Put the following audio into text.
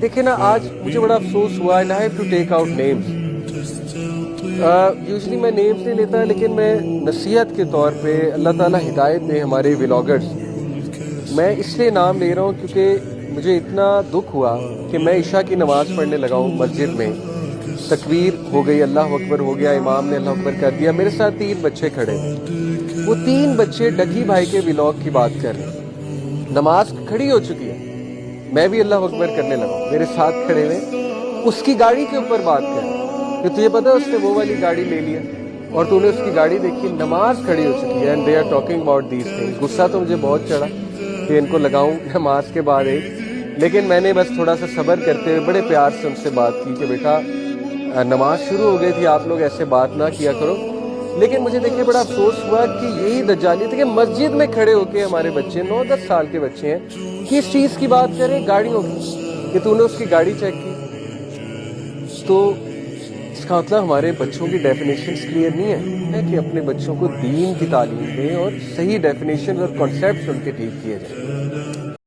دیکھیں نا آج مجھے بڑا افسوس ہوا and I have to take out names. Usually میں نیمز نہیں لیتا لیکن میں نصیحت کے طور پہ اللہ تعالیٰ ہدایت دے ہمارے ولاگرز. میں اس لیے نام لے رہا ہوں کیونکہ مجھے اتنا دکھ ہوا کہ میں عشاء کی نماز پڑھنے لگا ہوں مسجد میں. تکبیر ہو گئی, اللہ اکبر ہو گیا, امام نے اللہ اکبر کر دیا, میرے ساتھ 3 بچے کھڑے ہیں. وہ 3 بچے ڈگی بھائی کے ولاگ کی بات کر رہے ہیں. نماز کھڑی ہو چکی ہے, میں بھی اللہ اکبر کرنے لگا, میرے ساتھ کھڑے ہوئے اس کی گاڑی کے اوپر بات کر رہے ہیں کہ تجھے پتا ہے اس نے وہ والی گاڑی لے لیا اور تو نے اس کی گاڑی دیکھی, نماز کھڑی ہو چکی ہے. And they are talking about these things. غصہ تو مجھے بہت چڑھا کہ ان کو لگاؤں نماز کے بعد ایک, لیکن میں نے بس تھوڑا سا صبر کرتے ہوئے بڑے پیار سے ان سے بات کی کہ بیٹا نماز شروع ہو گئی تھی, آپ لوگ ایسے بات نہ کیا کرو. لیکن مجھے دیکھے بڑا افسوس ہوا کہ یہی دجالیت ہے کہ مسجد میں کھڑے ہو کے ہمارے بچے 9-10 سال کے بچے ہیں کہ اس چیز کی بات کریں گاڑیوں کی کہ تو نے اس کی گاڑی چیک کی. تو اس کا مطلب ہمارے بچوں کی ڈیفینیشنز کلیئر نہیں ہے کہ اپنے بچوں کو دین کی تعلیم دیں اور صحیح ڈیفینیشن اور کانسیپٹس ان کے ٹھیک کیے جائیں.